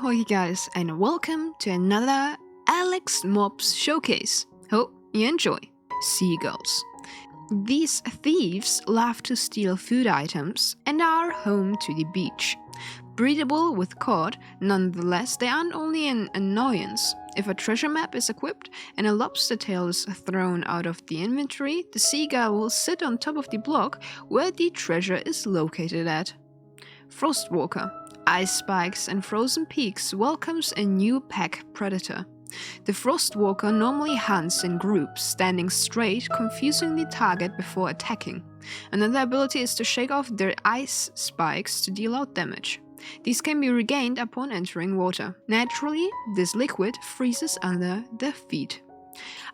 Ahoy guys, and welcome to another Alex Mobs showcase. Hope you enjoy. Seagulls. These thieves love to steal food items and are home to the beach. Breedable with cod, nonetheless they aren't only an annoyance. If a treasure map is equipped and a lobster tail is thrown out of the inventory, the seagull will sit on top of the block where the treasure is located at. Frostwalker. Ice spikes and frozen peaks welcomes a new pack predator. The Frostwalker normally hunts in groups, standing straight, confusing the target before attacking. Another ability is to shake off their ice spikes to deal out damage. These can be regained upon entering water. Naturally, this liquid freezes under their feet.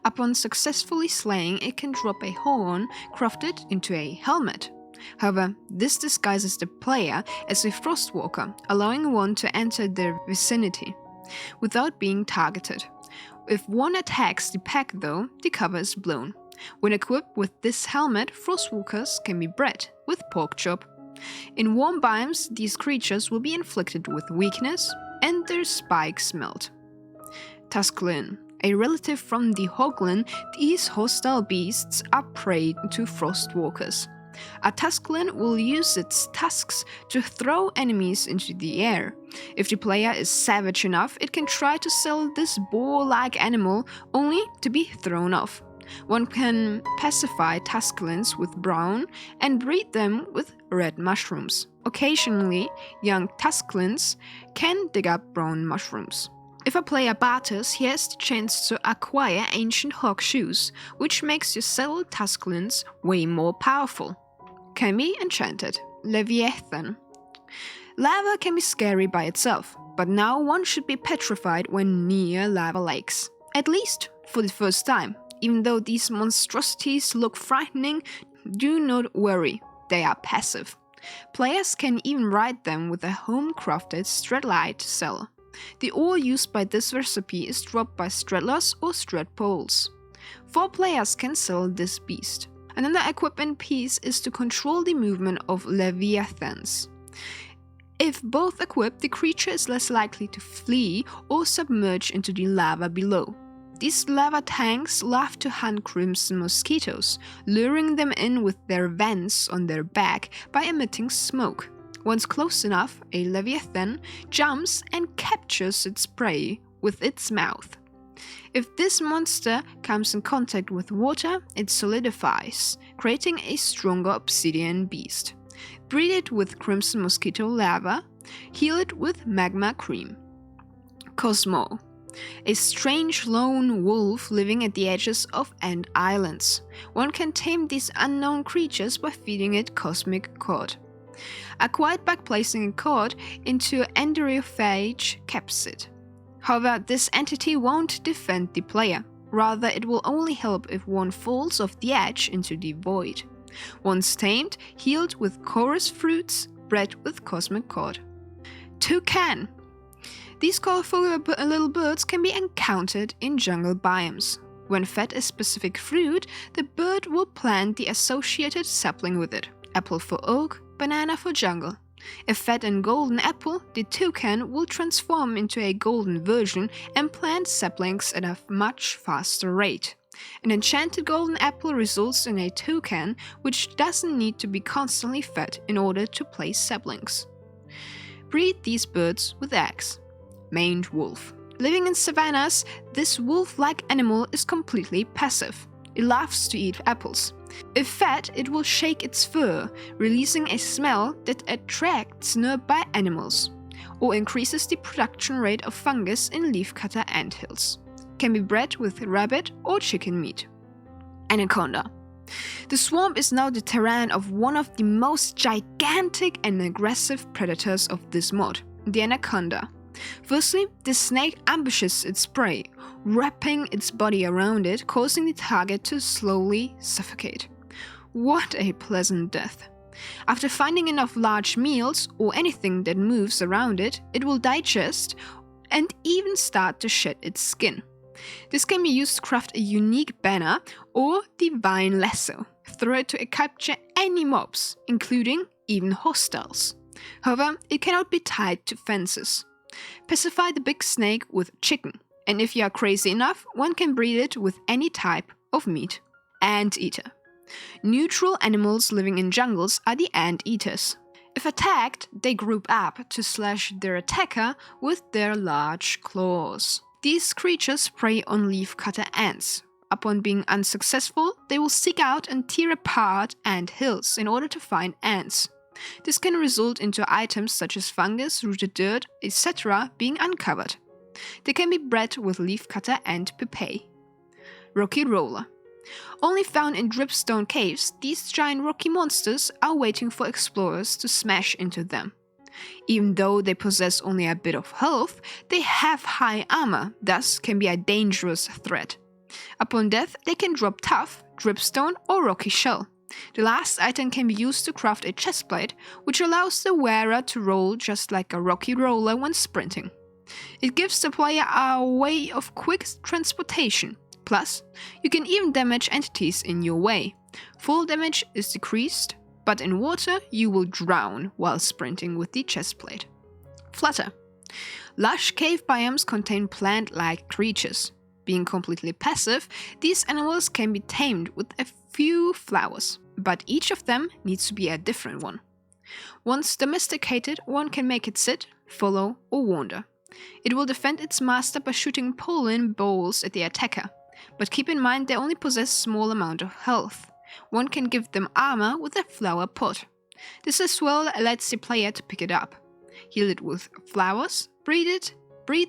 Upon successfully slaying, it can drop a horn crafted into a helmet. However, this disguises the player as a Frostwalker, allowing one to enter their vicinity without being targeted. If one attacks the pack though, the cover is blown. When equipped with this helmet, Frostwalkers can be bred with pork chop. In warm biomes, these creatures will be inflicted with weakness and their spikes melt. Tusklin. A relative from the Hoglin, these hostile beasts are prey to Frostwalkers. A Tusklin will use its tusks to throw enemies into the air. If the player is savage enough, it can try to sell this boar-like animal only to be thrown off. One can pacify Tusklins with brown and breed them with red mushrooms. Occasionally, young Tusklins can dig up brown mushrooms. If a player barters, he has the chance to acquire ancient hawk shoes, which makes your settled Tusklins way more powerful. Can be enchanted. Leviathan. Lava can be scary by itself, but now one should be petrified when near lava lakes. At least for the first time. Even though these monstrosities look frightening, do not worry, they are passive. Players can even ride them with a home-crafted Stradlite cell. The ore used by this recipe is dropped by Stradlers or Stradpoles. 4 players can sell this beast. Another equipment piece is to control the movement of Leviathans. If both equipped, the creature is less likely to flee or submerge into the lava below. These lava tanks love to hunt crimson mosquitoes, luring them in with their vents on their back by emitting smoke. Once close enough, a Leviathan jumps and captures its prey with its mouth. If this monster comes in contact with water, it solidifies, creating a stronger obsidian beast. Breed it with crimson mosquito lava, heal it with magma cream. Cosmo. A strange lone wolf living at the edges of Ant Islands. One can tame these unknown creatures by feeding it cosmic cod. Acquired by placing a cod into enterophage capsid. However, this entity won't defend the player. Rather, it will only help if one falls off the edge into the void. Once tamed, healed with chorus fruits, bred with cosmic cod. Toucan. These colorful little birds can be encountered in jungle biomes. When fed a specific fruit, the bird will plant the associated sapling with it. Apple for oak, banana for jungle. If fed a golden apple, the toucan will transform into a golden version and plant saplings at a much faster rate. An enchanted golden apple results in a toucan which doesn't need to be constantly fed in order to place saplings. Breed these birds with eggs. Maned wolf. Living in savannas, this wolf-like animal is completely passive. It loves to eat apples. If fed, it will shake its fur, releasing a smell that attracts nearby animals, or increases the production rate of fungus in leafcutter anthills. Can be bred with rabbit or chicken meat. Anaconda. The swamp is now the terrain of one of the most gigantic and aggressive predators of this mod, the anaconda. Firstly, the snake ambushes its prey, wrapping its body around it, causing the target to slowly suffocate. What a pleasant death. After finding enough large meals, or anything that moves around it, it will digest and even start to shed its skin. This can be used to craft a unique banner or divine lasso. Throw it to capture any mobs, including even hostiles. However, it cannot be tied to fences. Pacify the big snake with chicken, and if you are crazy enough, one can breed it with any type of meat. Anteater. Neutral animals living in jungles are the anteaters. If attacked, they group up to slash their attacker with their large claws. These creatures prey on leafcutter ants. Upon being unsuccessful, they will seek out and tear apart ant hills in order to find ants. This can result into items such as fungus, rooted dirt, etc. being uncovered. They can be bred with leafcutter and pupae. Rocky Roller. Only found in dripstone caves, these giant rocky monsters are waiting for explorers to smash into them. Even though they possess only a bit of health, they have high armor, thus can be a dangerous threat. Upon death, they can drop tough, dripstone, or rocky shell. The last item can be used to craft a chestplate, which allows the wearer to roll just like a rocky roller when sprinting. It gives the player a way of quick transportation. Plus, you can even damage entities in your way. Full damage is decreased, but in water you will drown while sprinting with the chestplate. Flutter. Lush cave biomes contain plant-like creatures. Being completely passive, these animals can be tamed with a few flowers, but each of them needs to be a different one. Once domesticated, one can make it sit, follow, or wander. It will defend its master by shooting pollen balls at the attacker, but keep in mind they only possess a small amount of health. One can give them armor with a flower pot. This as well lets the player to pick it up. Heal it with flowers, breed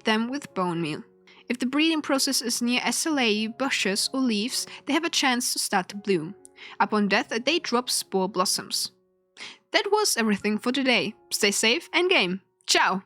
them with bone meal. If the breeding process is near SLA, bushes, or leaves, they have a chance to start to bloom. Upon death, they drop spore blossoms. That was everything for today. Stay safe and game. Ciao!